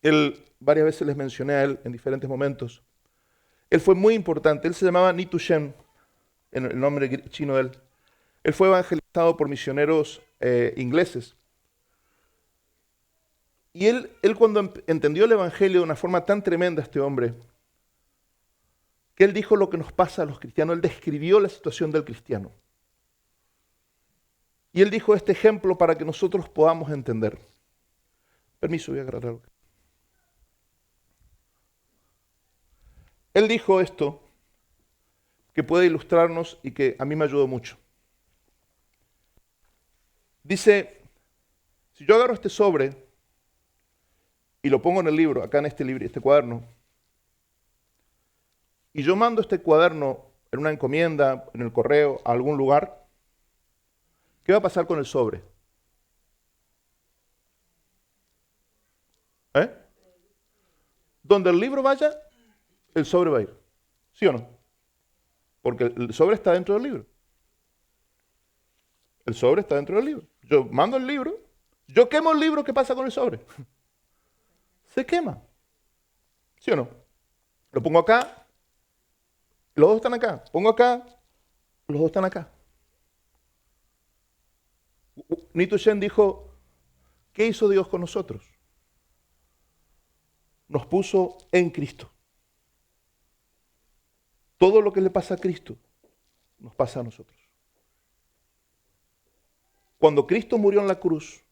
Él, varias veces les mencioné a él en diferentes momentos. Él fue muy importante. Él se llamaba Ni Tu Shen, en el nombre chino de él. Él fue evangelizado por misioneros ingleses. Y él cuando entendió el evangelio de una forma tan tremenda, este hombre, que él dijo lo que nos pasa a los cristianos, él describió la situación del cristiano. Y él dijo este ejemplo para que nosotros podamos entender. Permiso, voy a agarrar algo. Él dijo esto, que puede ilustrarnos y que a mí me ayudó mucho. Dice, si yo agarro este sobre y lo pongo en el libro, acá en este cuaderno, y yo mando este cuaderno en una encomienda, en el correo, a algún lugar, ¿qué va a pasar con el sobre? Donde el libro vaya, el sobre va a ir. ¿Sí o no? Porque el sobre está dentro del libro. El sobre está dentro del libro. Yo mando el libro, yo quemo el libro, ¿qué pasa con el sobre? Se quema. ¿Sí o no? Lo pongo acá, los dos están acá. Pongo acá, los dos están acá. Ni Tu Shen dijo, ¿qué hizo Dios con nosotros? Nos puso en Cristo. Todo lo que le pasa a Cristo, nos pasa a nosotros. Cuando Cristo murió en la cruz,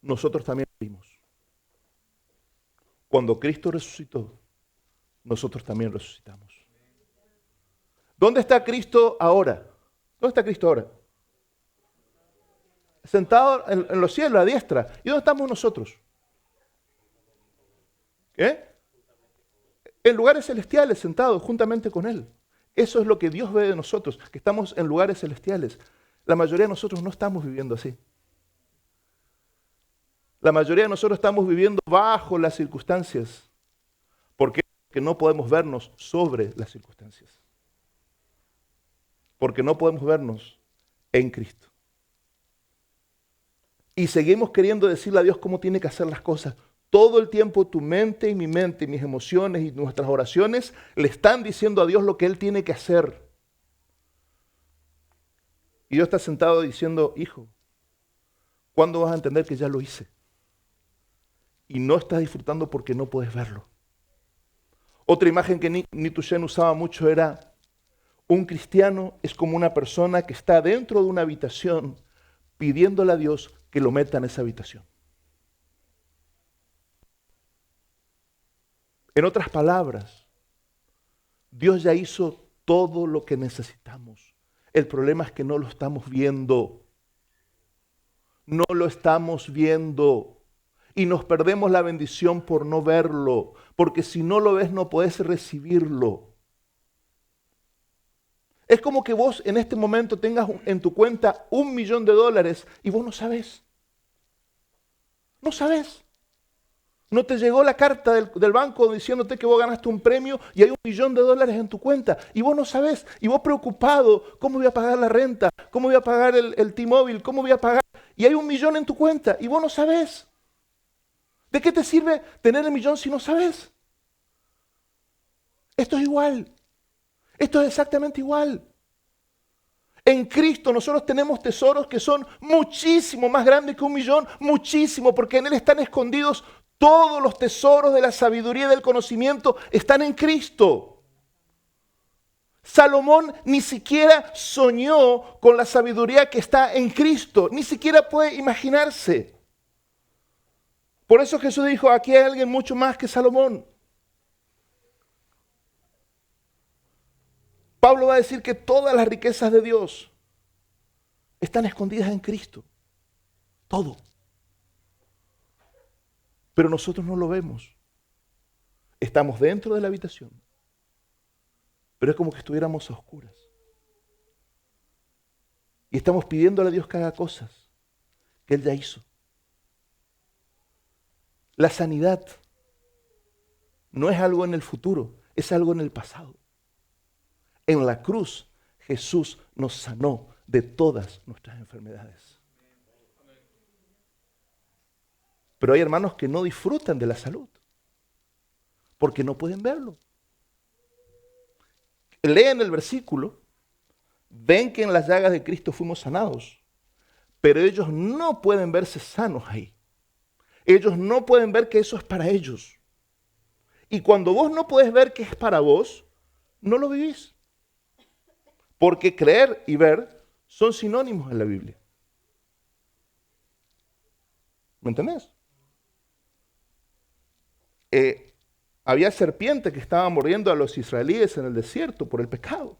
nosotros también morimos. Cuando Cristo resucitó, nosotros también resucitamos. ¿Dónde está Cristo ahora? ¿Dónde está Cristo ahora? Sentado en los cielos, a la diestra. ¿Y dónde estamos nosotros? ¿Qué? En lugares celestiales, sentados juntamente con Él. Eso es lo que Dios ve de nosotros, que estamos en lugares celestiales. La mayoría de nosotros no estamos viviendo así. La mayoría de nosotros estamos viviendo bajo las circunstancias. ¿Por qué? que no podemos vernos sobre las circunstancias. Porque no podemos vernos en Cristo. Y seguimos queriendo decirle a Dios cómo tiene que hacer las cosas. Todo el tiempo tu mente y mi mente y mis emociones y nuestras oraciones le están diciendo a Dios lo que Él tiene que hacer. Y Dios está sentado diciendo, hijo, ¿cuándo vas a entender que ya lo hice? Y no estás disfrutando porque no puedes verlo. Otra imagen que Nitu Shen usaba mucho era, un cristiano es como una persona que está dentro de una habitación pidiéndole a Dios que lo meta en esa habitación. En otras palabras, Dios ya hizo todo lo que necesitamos. El problema es que no lo estamos viendo. No lo estamos viendo. Y nos perdemos la bendición por no verlo. Porque si no lo ves, no puedes recibirlo. Es como que vos en este momento tengas en tu cuenta $1.000.000 y vos no sabés. No sabés. No te llegó la carta del banco diciéndote que vos ganaste un premio y hay $1.000.000 en tu cuenta y vos no sabés. Y vos preocupado, ¿cómo voy a pagar la renta? ¿Cómo voy a pagar el T-Mobile? ¿Cómo voy a pagar? Y hay $1.000.000 en tu cuenta y vos no sabés. ¿De qué te sirve tener el millón si no sabés? Esto es igual. Esto es exactamente igual. En Cristo nosotros tenemos tesoros que son muchísimo más grandes que $1.000.000, muchísimo, porque en Él están escondidos todos los tesoros de la sabiduría y del conocimiento, están en Cristo. Salomón ni siquiera soñó con la sabiduría que está en Cristo, ni siquiera puede imaginarse. Por eso Jesús dijo, aquí hay alguien mucho más que Salomón. Pablo va a decir que todas las riquezas de Dios están escondidas en Cristo. Todo. Pero nosotros no lo vemos. Estamos dentro de la habitación. Pero es como que estuviéramos a oscuras. Y estamos pidiéndole a Dios que haga cosas que Él ya hizo. La sanidad no es algo en el futuro, es algo en el pasado. En la cruz, Jesús nos sanó de todas nuestras enfermedades. Pero hay hermanos que no disfrutan de la salud, porque no pueden verlo. Leen el versículo, ven que en las llagas de Cristo fuimos sanados, pero ellos no pueden verse sanos ahí. Ellos no pueden ver que eso es para ellos. Y cuando vos no puedes ver que es para vos, no lo vivís. Porque creer y ver son sinónimos en la Biblia. ¿Me entendés? Había serpientes que estaban mordiendo a los israelíes en el desierto por el pecado.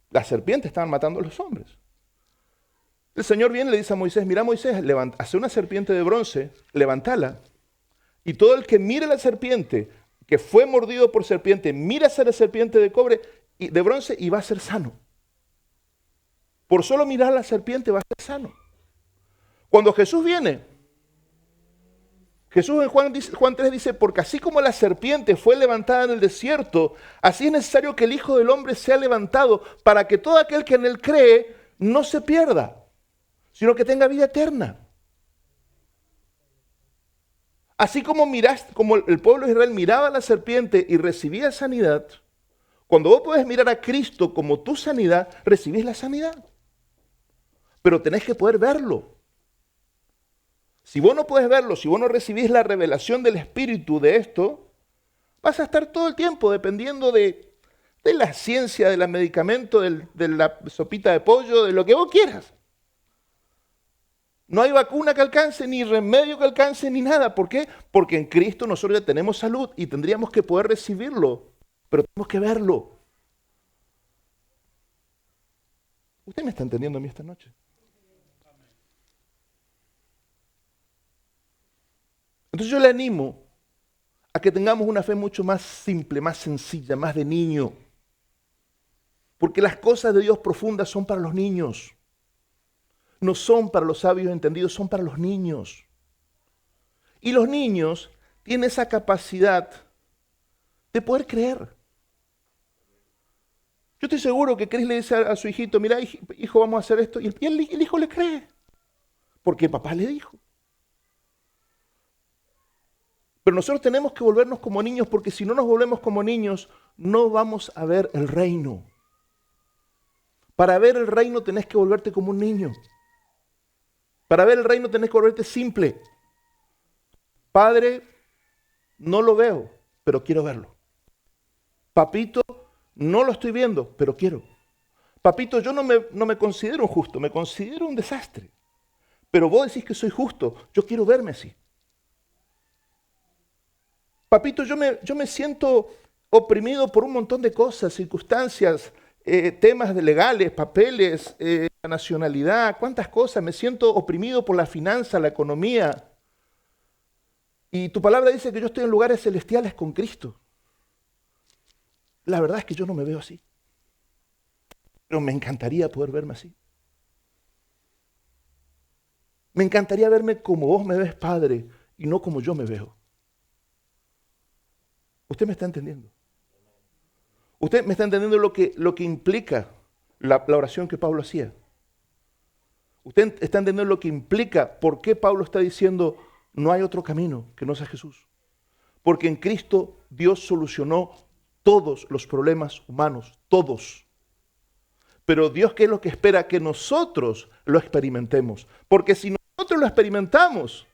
Las serpientes estaban matando a los hombres. El Señor viene y le dice a Moisés, mira Moisés, hace una serpiente de bronce, levántala, y todo el que mire la serpiente, que fue mordido por serpiente, mira a la serpiente de cobre y de bronce y va a ser sano. Por solo mirar a la serpiente va a ser sano. Cuando Jesús viene, Jesús en Juan 3 dice, porque así como la serpiente fue levantada en el desierto, así es necesario que el Hijo del Hombre sea levantado para que todo aquel que en Él cree no se pierda, sino que tenga vida eterna. Así como como el pueblo de Israel miraba a la serpiente y recibía sanidad, cuando vos podés mirar a Cristo como tu sanidad, recibís la sanidad. Pero tenés que poder verlo. Si vos no puedes verlo, si vos no recibís la revelación del Espíritu de esto, vas a estar todo el tiempo dependiendo de la ciencia, del medicamento, de la sopita de pollo, de lo que vos quieras. No hay vacuna que alcance, ni remedio que alcance, ni nada. ¿Por qué? Porque en Cristo nosotros ya tenemos salud y tendríamos que poder recibirlo, pero tenemos que verlo. ¿Usted me está entendiendo a mí esta noche? Entonces yo le animo a que tengamos una fe mucho más simple, más sencilla, más de niño. Porque las cosas de Dios profundas son para los niños. No son para los sabios entendidos, son para los niños. Y los niños tienen esa capacidad de poder creer. Yo estoy seguro que Chris le dice a su hijito, mira, hijo, vamos a hacer esto. Y el hijo le cree, porque papá le dijo. Pero nosotros tenemos que volvernos como niños, porque si no nos volvemos como niños, no vamos a ver el reino. Para ver el reino tenés que volverte como un niño. Para ver el reino tenés que volverte simple. Padre, no lo veo, pero quiero verlo. Papito, no lo estoy viendo, pero quiero. Papito, yo no me considero justo, me considero un desastre. Pero vos decís que soy justo, yo quiero verme así. Papito, yo me siento oprimido por un montón de cosas, circunstancias, temas legales, papeles, la nacionalidad, cuántas cosas. Me siento oprimido por la finanza, la economía. Y tu palabra dice que yo estoy en lugares celestiales con Cristo. La verdad es que yo no me veo así. Pero me encantaría poder verme así. Me encantaría verme como vos me ves, Padre, y no como yo me veo. ¿Usted me está entendiendo? ¿Usted me está entendiendo lo que implica la oración que Pablo hacía? ¿Usted está entendiendo lo que implica por qué Pablo está diciendo no hay otro camino que no sea Jesús? Porque en Cristo Dios solucionó todos los problemas humanos, todos. Pero Dios, ¿qué es lo que espera? Que nosotros lo experimentemos. Porque si nosotros lo experimentamos,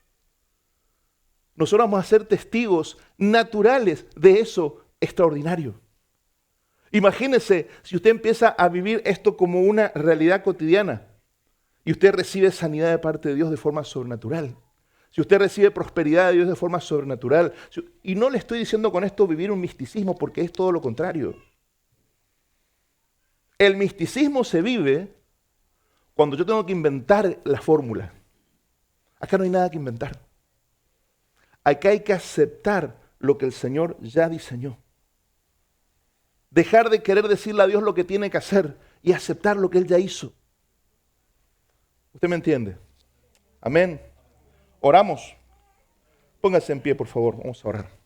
nosotros vamos a ser testigos naturales de eso extraordinario. Imagínese si usted empieza a vivir esto como una realidad cotidiana y usted recibe sanidad de parte de Dios de forma sobrenatural. Si usted recibe prosperidad de Dios de forma sobrenatural. Y no le estoy diciendo con esto vivir un misticismo, porque es todo lo contrario. El misticismo se vive cuando yo tengo que inventar la fórmula. Acá no hay nada que inventar. Acá hay que aceptar lo que el Señor ya diseñó. Dejar de querer decirle a Dios lo que tiene que hacer y aceptar lo que Él ya hizo. ¿Usted me entiende? Amén. Oramos. Póngase en pie, por favor. Vamos a orar.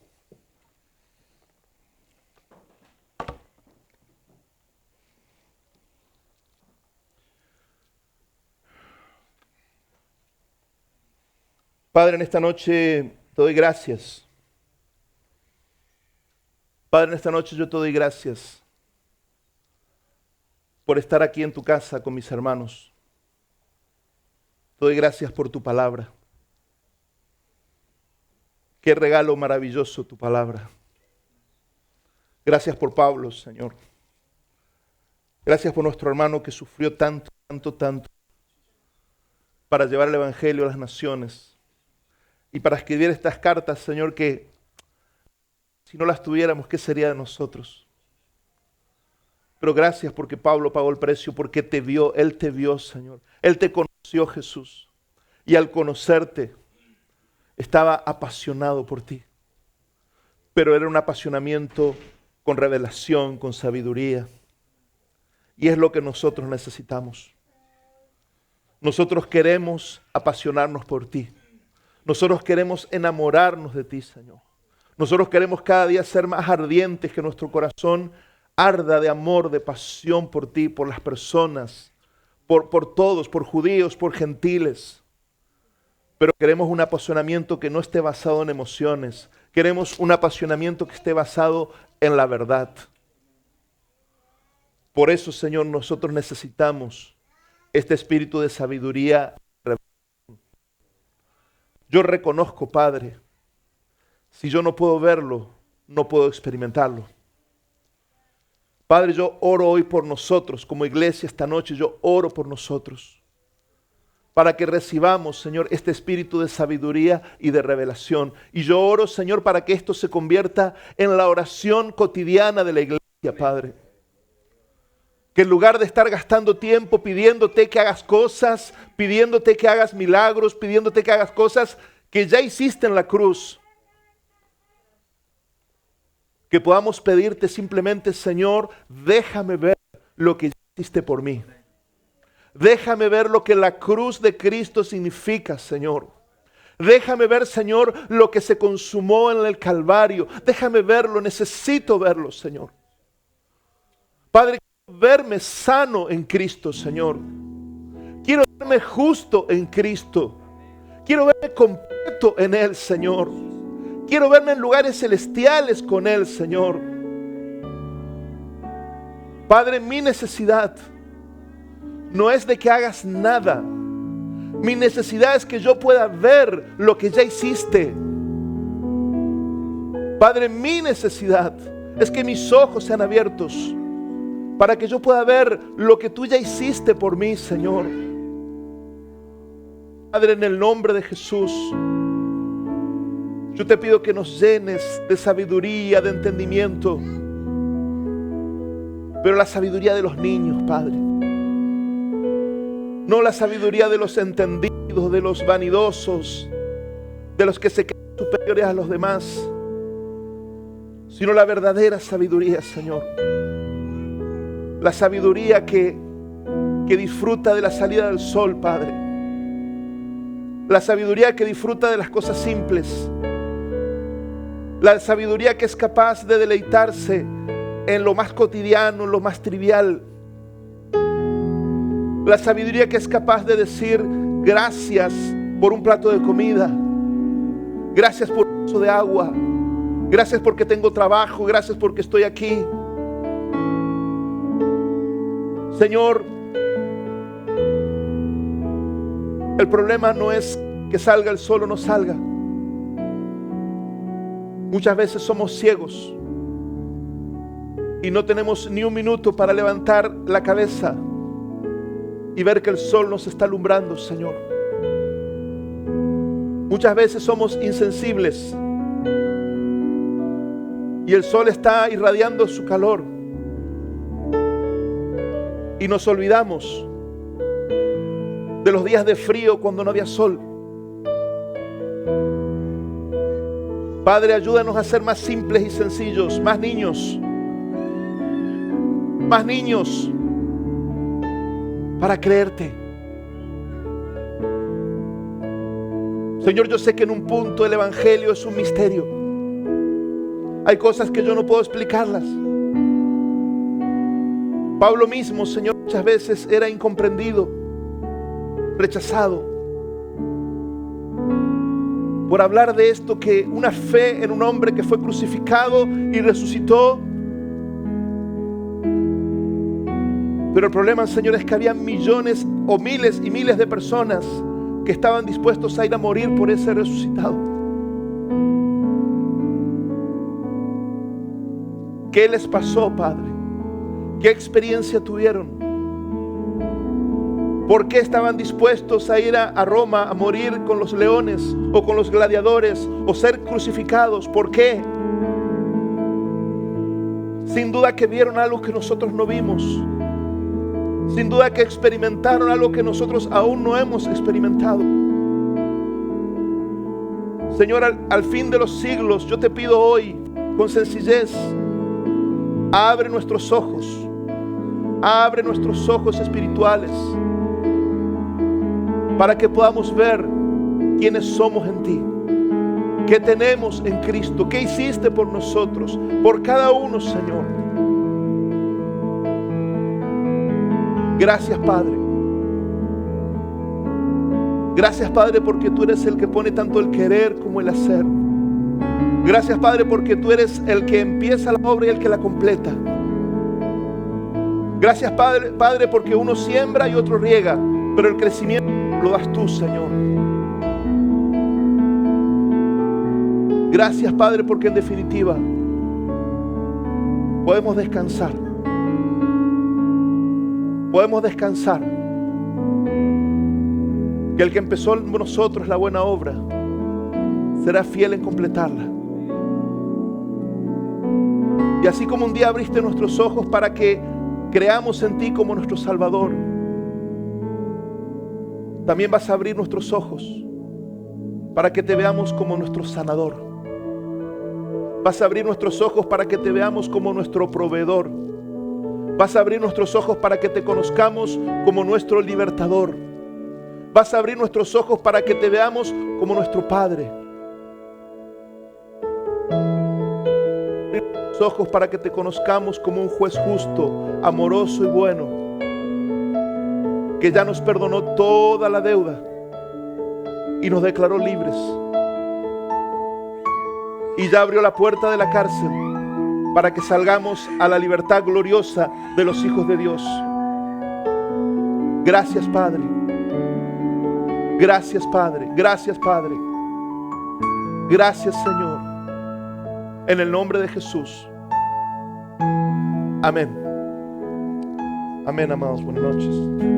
Padre, en esta noche te doy gracias. Padre, en esta noche yo te doy gracias por estar aquí en tu casa con mis hermanos. Te doy gracias por tu palabra. Qué regalo maravilloso tu palabra. Gracias por Pablo, Señor. Gracias por nuestro hermano que sufrió tanto, tanto, tanto para llevar el Evangelio a las naciones y para escribir estas cartas, Señor, que si no las tuviéramos, ¿qué sería de nosotros? Pero gracias porque Pablo pagó el precio, porque te vio, Él te vio, Señor. Él te conoció, Jesús. Y al conocerte, estaba apasionado por ti. Pero era un apasionamiento con revelación, con sabiduría. Y es lo que nosotros necesitamos. Nosotros queremos apasionarnos por ti. Nosotros queremos enamorarnos de ti, Señor. Nosotros queremos cada día ser más ardientes, que nuestro corazón arda de amor, de pasión por ti, por las personas, por todos, por judíos, por gentiles. Pero queremos un apasionamiento que no esté basado en emociones. Queremos un apasionamiento que esté basado en la verdad. Por eso, Señor, nosotros necesitamos este espíritu de sabiduría. Yo reconozco, Padre, si yo no puedo verlo, no puedo experimentarlo. Padre, yo oro hoy por nosotros, como iglesia esta noche, yo oro por nosotros, para que recibamos, Señor, este espíritu de sabiduría y de revelación. Y yo oro, Señor, para que esto se convierta en la oración cotidiana de la iglesia, Padre. Que en lugar de estar gastando tiempo pidiéndote que hagas cosas, pidiéndote que hagas milagros, pidiéndote que hagas cosas que ya hiciste en la cruz, que podamos pedirte simplemente, Señor, déjame ver lo que hiciste por mí. Déjame ver lo que la cruz de Cristo significa, Señor. Déjame ver, Señor, lo que se consumó en el Calvario. Déjame verlo, necesito verlo, Señor. Padre, quiero verme sano en Cristo, Señor. Quiero verme justo en Cristo. Quiero verme completo en Él, Señor. Quiero verme en lugares celestiales con Él, Señor. Padre, mi necesidad no es de que hagas nada. Mi necesidad es que yo pueda ver lo que ya hiciste. Padre, mi necesidad es que mis ojos sean abiertos para que yo pueda ver lo que tú ya hiciste por mí, Señor. Padre, en el nombre de Jesús, yo te pido que nos llenes de sabiduría, de entendimiento, pero la sabiduría de los niños, Padre. No la sabiduría de los entendidos, de los vanidosos, de los que se creen superiores a los demás, sino la verdadera sabiduría, Señor. La sabiduría que disfruta de la salida del sol, Padre. La sabiduría que disfruta de las cosas simples. La sabiduría que es capaz de deleitarse en lo más cotidiano, en lo más trivial. La sabiduría que es capaz de decir gracias por un plato de comida. Gracias por un vaso de agua. Gracias porque tengo trabajo. Gracias porque estoy aquí. Señor, el problema no es que salga el sol o no salga. Muchas veces somos ciegos y no tenemos ni un minuto para levantar la cabeza y ver que el sol nos está alumbrando, Señor. Muchas veces somos insensibles y el sol está irradiando su calor y nos olvidamos de los días de frío cuando no había sol. Padre, ayúdanos a ser más simples y sencillos, más niños para creerte. Señor, yo sé que en un punto el Evangelio es un misterio. Hay cosas que yo no puedo explicarlas. Pablo mismo, Señor, muchas veces era incomprendido, rechazado, por hablar de esto, que una fe en un hombre que fue crucificado y resucitó. Pero el problema, Señor, es que había millones o miles y miles de personas que estaban dispuestos a ir a morir por ese resucitado. ¿Qué les pasó, Padre? ¿Qué experiencia tuvieron? ¿Por qué estaban dispuestos a ir a Roma a morir con los leones o con los gladiadores o ser crucificados? ¿Por qué? Sin duda que vieron algo que nosotros no vimos. Sin duda que experimentaron algo que nosotros aún no hemos experimentado. Señor, al fin de los siglos, yo te pido hoy, con sencillez, abre nuestros ojos espirituales, para que podamos ver quiénes somos en ti, qué tenemos en Cristo, qué hiciste por nosotros, por cada uno, Señor. Gracias, Padre. Gracias, Padre, porque tú eres el que pone tanto el querer como el hacer. Gracias, Padre, porque tú eres el que empieza la obra y el que la completa. Gracias, Padre, porque uno siembra y otro riega, pero el crecimiento lo das tú, Señor. Gracias, Padre, porque en definitiva podemos descansar. Podemos descansar. Que el que empezó en nosotros la buena obra será fiel en completarla. Y así como un día abriste nuestros ojos para que creamos en ti como nuestro Salvador, también vas a abrir nuestros ojos para que te veamos como nuestro sanador. Vas a abrir nuestros ojos para que te veamos como nuestro proveedor. Vas a abrir nuestros ojos para que te conozcamos como nuestro libertador. Vas a abrir nuestros ojos para que te veamos como nuestro Padre. Abrir nuestros ojos para que te conozcamos como un juez justo, amoroso y bueno, que ya nos perdonó toda la deuda y nos declaró libres. Y ya abrió la puerta de la cárcel para que salgamos a la libertad gloriosa de los hijos de Dios. Gracias, Padre. Gracias, Padre. Gracias, Padre. Gracias, Señor. En el nombre de Jesús. Amén. Amén, amados. Buenas noches.